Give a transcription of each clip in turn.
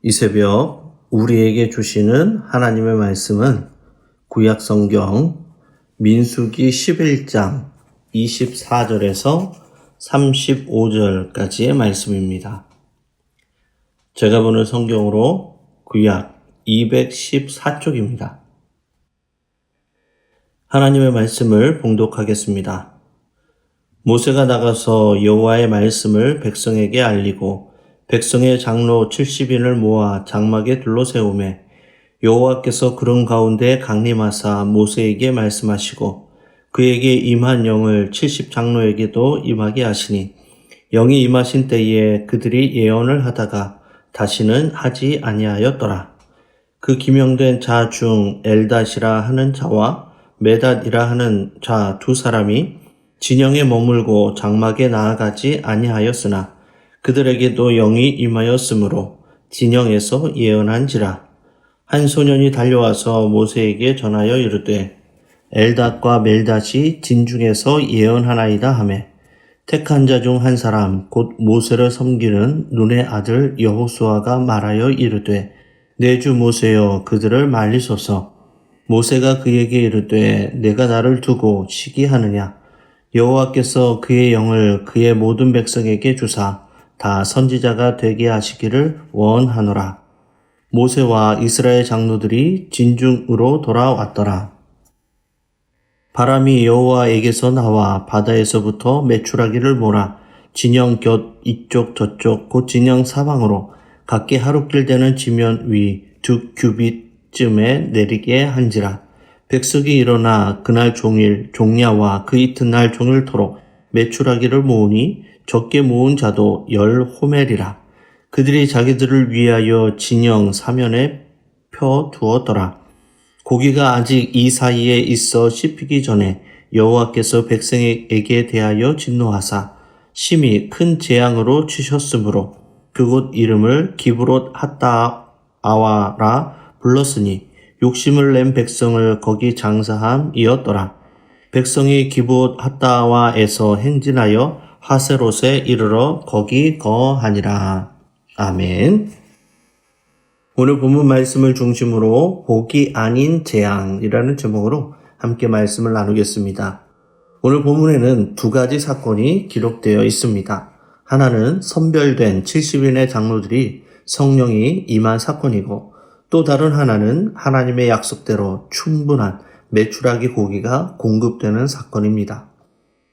이 새벽 우리에게 주시는 하나님의 말씀은 구약 성경 민수기 11장 24절에서 35절까지의 말씀입니다. 제가 보는 성경으로 구약 214쪽입니다. 하나님의 말씀을 봉독하겠습니다. 모세가 나가서 여호와의 말씀을 백성에게 알리고 백성의 장로 70인을 모아 장막에 둘러세우매 여호와께서 구름 가운데 강림하사 모세에게 말씀하시고 그에게 임한 영을 70장로에게도 임하게 하시니 영이 임하신 때에 그들이 예언을 하다가 다시는 하지 아니하였더라. 그 기명된 자 중 엘닷이라 하는 자와 메닷이라 하는 자 두 사람이 진영에 머물고 장막에 나아가지 아니하였으나 그들에게도 영이 임하였으므로 진영에서 예언한지라. 한 소년이 달려와서 모세에게 전하여 이르되 엘닷과 멜닷이 진중에서 예언하나이다 하매 택한 자 중 한 사람 곧 모세를 섬기는 눈의 아들 여호수아가 말하여 이르되 내 주 모세여 그들을 말리소서. 모세가 그에게 이르되 내가 나를 두고 시기하느냐. 여호와께서 그의 영을 그의 모든 백성에게 주사 다 선지자가 되게 하시기를 원하노라. 모세와 이스라엘 장로들이 진중으로 돌아왔더라. 바람이 여호와에게서 나와 바다에서부터 메추라기를 몰아 진영 곁 이쪽 저쪽 곧 진영 사방으로 각기 하루길 되는 지면 위 2규빗쯤에 내리게 한지라. 백석이 일어나 그날 종일 종야와 그 이튿날 종일토록 메추라기를 모으니 적게 모은 자도 10호멜이라. 그들이 자기들을 위하여 진영 사면에 펴 두었더라. 고기가 아직 이 사이에 있어 씹히기 전에 여호와께서 백성에게 대하여 진노하사 심히 큰 재앙으로 치셨으므로 그곳 이름을 기브롯 핫다아와라 불렀으니 욕심을 낸 백성을 거기 장사함이었더라. 백성이 기브롯 핫다아와에서 행진하여 하세롯에 이르러 거기 거하니라. 아멘. 오늘 본문 말씀을 중심으로 복이 아닌 재앙이라는 제목으로 함께 말씀을 나누겠습니다. 오늘 본문에는 두 가지 사건이 기록되어 있습니다. 하나는 선별된 70인의 장로들이 성령이 임한 사건이고 또 다른 하나는 하나님의 약속대로 충분한 메추라기 고기가 공급되는 사건입니다.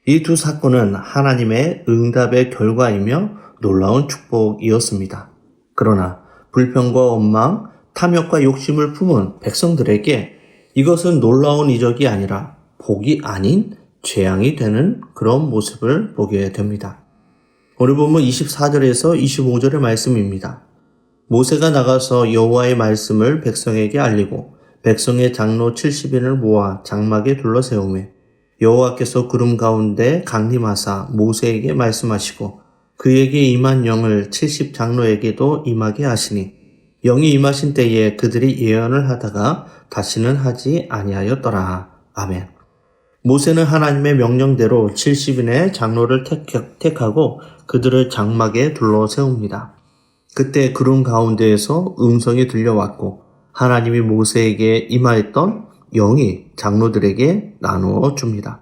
이 두 사건은 하나님의 응답의 결과이며 놀라운 축복이었습니다. 그러나 불평과 원망, 탐욕과 욕심을 품은 백성들에게 이것은 놀라운 이적이 아니라 복이 아닌 재앙이 되는 그런 모습을 보게 됩니다. 오늘 본문 24절에서 25절의 말씀입니다. 모세가 나가서 여호와의 말씀을 백성에게 알리고 백성의 장로 70인을 모아 장막에 둘러세우매 여호와께서 구름 가운데 강림하사 모세에게 말씀하시고 그에게 임한 영을 70장로에게도 임하게 하시니 영이 임하신 때에 그들이 예언을 하다가 다시는 하지 아니하였더라. 아멘. 모세는 하나님의 명령대로 70인의 장로를 택하고 그들을 장막에 둘러세웁니다. 그때 구름 가운데에서 음성이 들려왔고 하나님이 모세에게 임하였던 영이 장로들에게 나누어 줍니다.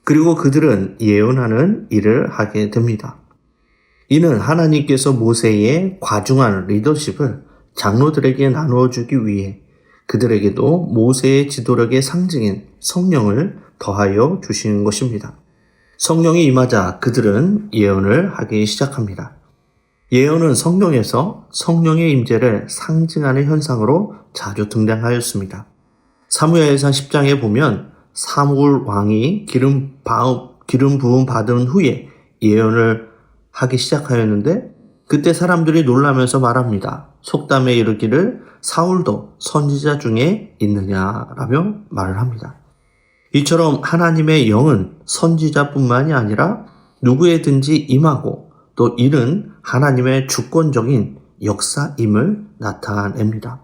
그리고 그들은 예언하는 일을 하게 됩니다. 이는 하나님께서 모세의 과중한 리더십을 장로들에게 나누어 주기 위해 그들에게도 모세의 지도력의 상징인 성령을 더하여 주시는 것입니다. 성령이 임하자 그들은 예언을 하기 시작합니다. 예언은 성경에서 성령의 임재를 상징하는 현상으로 자주 등장하였습니다. 사무엘상 10장에 보면 사무엘 왕이 기름 부음 받은 후에 예언을 하기 시작하였는데 그때 사람들이 놀라면서 말합니다. 속담에 이르기를 사울도 선지자 중에 있느냐라며 말을 합니다. 이처럼 하나님의 영은 선지자뿐만이 아니라 누구에든지 임하고 또 이는 하나님의 주권적인 역사임을 나타냅니다.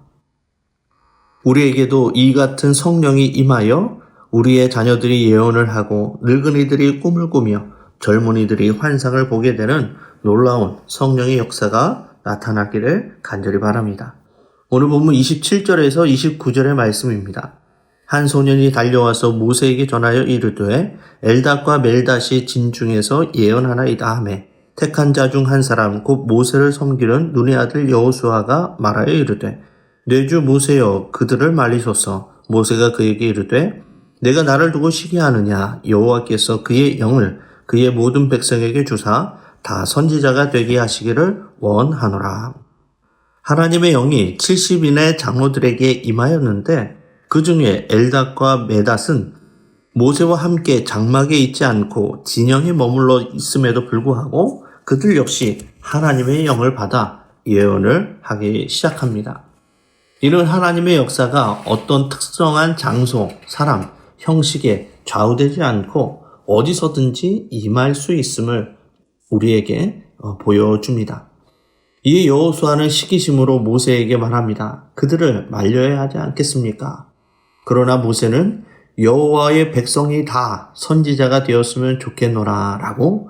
우리에게도 이 같은 성령이 임하여 우리의 자녀들이 예언을 하고 늙은이들이 꿈을 꾸며 젊은이들이 환상을 보게 되는 놀라운 성령의 역사가 나타나기를 간절히 바랍니다. 오늘 본문 27절에서 29절의 말씀입니다. 한 소년이 달려와서 모세에게 전하여 이르되 엘닷과 멜닷이 진중에서 예언하나이다 하매 택한 자 중 한 사람 곧 모세를 섬기는 눈의 아들 여호수아가 말하여 이르되 내 주 모세여 그들을 말리소서. 모세가 그에게 이르되 내가 나를 두고 시기하느냐. 여호와께서 그의 영을 그의 모든 백성에게 주사 다 선지자가 되게 하시기를 원하노라. 하나님의 영이 70인의 장로들에게 임하였는데 그 중에 엘닷과 멜닷은 모세와 함께 장막에 있지 않고 진영에 머물러 있음에도 불구하고 그들 역시 하나님의 영을 받아 예언을 하기 시작합니다. 이는 하나님의 역사가 어떤 특정한 장소, 사람, 형식에 좌우되지 않고 어디서든지 임할 수 있음을 우리에게 보여줍니다. 이에 여호수아는 시기심으로 모세에게 말합니다. 그들을 말려야 하지 않겠습니까? 그러나 모세는 여호와의 백성이 다 선지자가 되었으면 좋겠노라 라고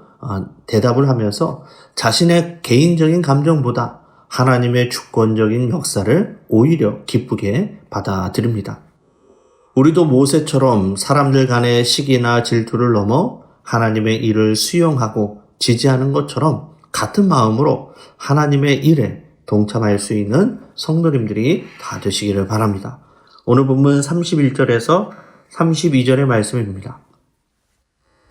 대답을 하면서 자신의 개인적인 감정보다 하나님의 주권적인 역사를 오히려 기쁘게 받아들입니다. 우리도 모세처럼 사람들 간의 시기나 질투를 넘어 하나님의 일을 수용하고 지지하는 것처럼 같은 마음으로 하나님의 일에 동참할 수 있는 성도님들이 다 되시기를 바랍니다. 오늘 본문 31절에서 32절의 말씀입니다.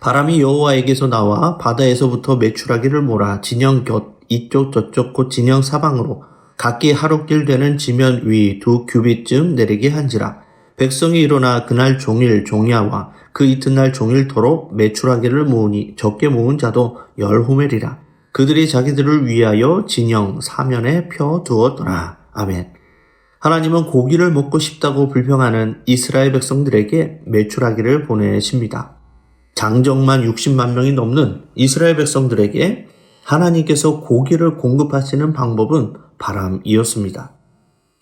바람이 여호와에게서 나와 바다에서부터 메추라기를 몰아 진영 곁 이쪽 저쪽 곧 진영 사방으로 각기 하루길 되는 지면 위 2규빗쯤 내리게 한지라. 백성이 일어나 그날 종일 종야와 그 이튿날 종일토록 메추라기를 모으니 적게 모은 자도 10호멜이라. 그들이 자기들을 위하여 진영 사면에 펴 두었더라. 아멘. 하나님은 고기를 먹고 싶다고 불평하는 이스라엘 백성들에게 메추라기를 보내십니다. 장정만 60만 명이 넘는 이스라엘 백성들에게 하나님께서 고기를 공급하시는 방법은 바람이었습니다.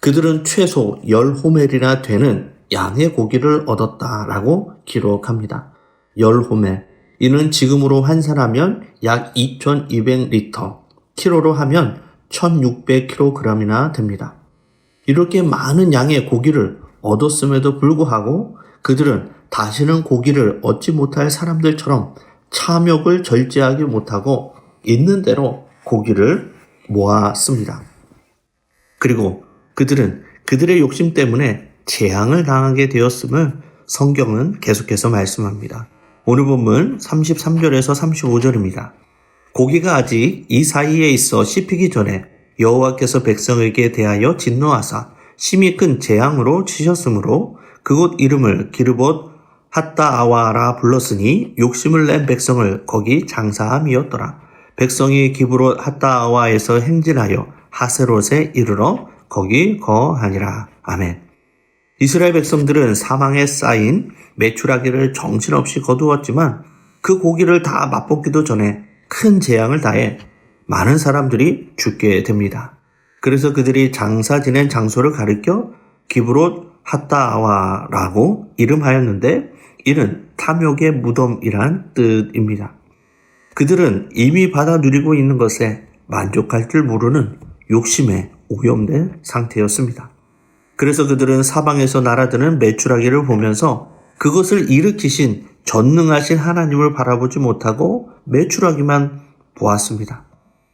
그들은 최소 10호멜이나 되는 양의 고기를 얻었다라고 기록합니다. 10호멜. 이는 지금으로 환산하면 약 2200리터, 키로로 하면 1600kg이나 됩니다. 이렇게 많은 양의 고기를 얻었음에도 불구하고 그들은 다시는 고기를 얻지 못할 사람들처럼 탐욕을 절제하지 못하고 있는 대로 고기를 모았습니다. 그리고 그들은 그들의 욕심 때문에 재앙을 당하게 되었음을 성경은 계속해서 말씀합니다. 오늘 본문 33절에서 35절입니다. 고기가 아직 이 사이에 있어 씹히기 전에 여호와께서 백성에게 대하여 진노하사 심히 큰 재앙으로 치셨으므로 그곳 이름을 기르봇 핫다아와라 불렀으니 욕심을 낸 백성을 거기 장사함이었더라. 백성이 기브롯 핫다아와에서 행진하여 하세롯에 이르러 거기 거하니라. 아멘. 이스라엘 백성들은 사망에 쌓인 메추라기를 정신없이 거두었지만 그 고기를 다 맛보기도 전에 큰 재앙을 다해 많은 사람들이 죽게 됩니다. 그래서 그들이 장사 지낸 장소를 가리켜 기브롯 핫다아와라고 이름하였는데 이는 탐욕의 무덤이란 뜻입니다. 그들은 이미 받아 누리고 있는 것에 만족할 줄 모르는 욕심에 오염된 상태였습니다. 그래서 그들은 사방에서 날아드는 메추라기를 보면서 그것을 일으키신 전능하신 하나님을 바라보지 못하고 메추라기만 보았습니다.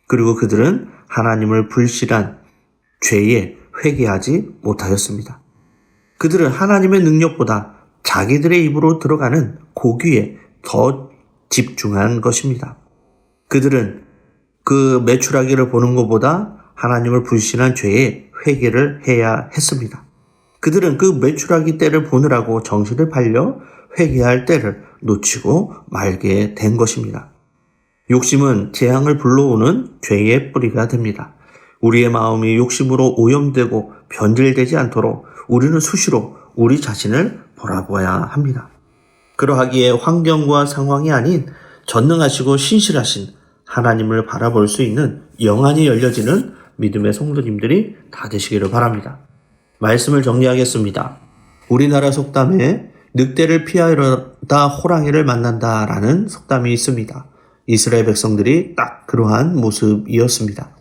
그리고 그들은 하나님을 불신한 죄에 회개하지 못하였습니다. 그들은 하나님의 능력보다 자기들의 입으로 들어가는 고기에 더 집중한 것입니다. 그들은 그 메추라기를 보는 것보다 하나님을 불신한 죄에 회개를 해야 했습니다. 그들은 그 메추라기 때를 보느라고 정신을 팔려 회개할 때를 놓치고 말게 된 것입니다. 욕심은 재앙을 불러오는 죄의 뿌리가 됩니다. 우리의 마음이 욕심으로 오염되고 변질되지 않도록 우리는 수시로 우리 자신을 돌아보아야 합니다. 그러하기에 환경과 상황이 아닌 전능하시고 신실하신 하나님을 바라볼 수 있는 영안이 열려지는 믿음의 성도님들이 다 되시기를 바랍니다. 말씀을 정리하겠습니다. 우리나라 속담에 늑대를 피하려다 호랑이를 만난다라는 속담이 있습니다. 이스라엘 백성들이 딱 그러한 모습이었습니다.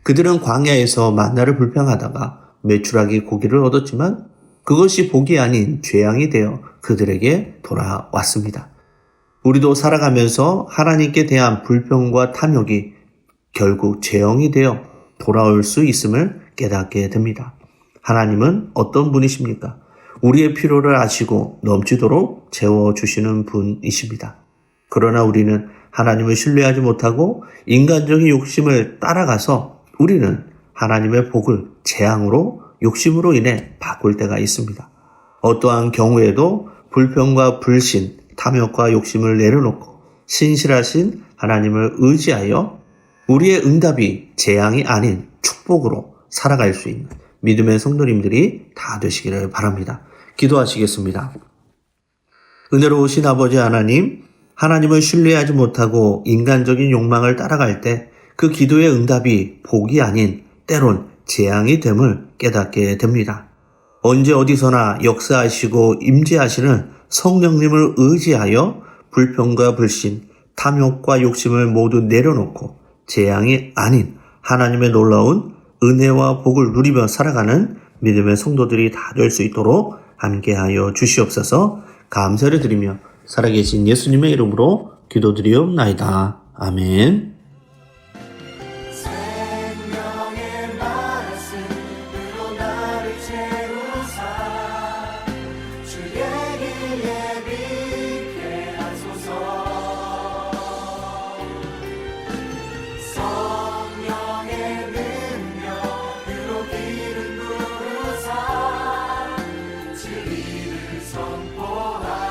그들은 광야에서 만나를 불평하다가 메추라기 고기를 얻었지만 그것이 복이 아닌 재앙이 되어 그들에게 돌아왔습니다. 우리도 살아가면서 하나님께 대한 불평과 탐욕이 결국 재앙이 되어 돌아올 수 있음을 깨닫게 됩니다. 하나님은 어떤 분이십니까? 우리의 필요를 아시고 넘치도록 채워주시는 분이십니다. 그러나 우리는 하나님을 신뢰하지 못하고 인간적인 욕심을 따라가서 우리는 하나님의 복을 재앙으로 욕심으로 인해 바꿀 때가 있습니다. 어떠한 경우에도 불평과 불신, 탐욕과 욕심을 내려놓고 신실하신 하나님을 의지하여 우리의 응답이 재앙이 아닌 축복으로 살아갈 수 있는 믿음의 성도님들이 다 되시기를 바랍니다. 기도하시겠습니다. 은혜로우신 아버지 하나님, 하나님을 신뢰하지 못하고 인간적인 욕망을 따라갈 때 그 기도의 응답이 복이 아닌 때론 재앙이 됨을 깨닫게 됩니다. 언제 어디서나 역사하시고 임재하시는 성령님을 의지하여 불평과 불신, 탐욕과 욕심을 모두 내려놓고 재앙이 아닌 하나님의 놀라운 은혜와 복을 누리며 살아가는 믿음의 성도들이 다 될 수 있도록 함께하여 주시옵소서. 감사를 드리며 살아계신 예수님의 이름으로 기도드리옵나이다. 아멘. 생명의 말씀으로 나를 채우사 주의 길 예비케 하소서. 성령의 능력으로 길을 부르사 진리를 선포하라.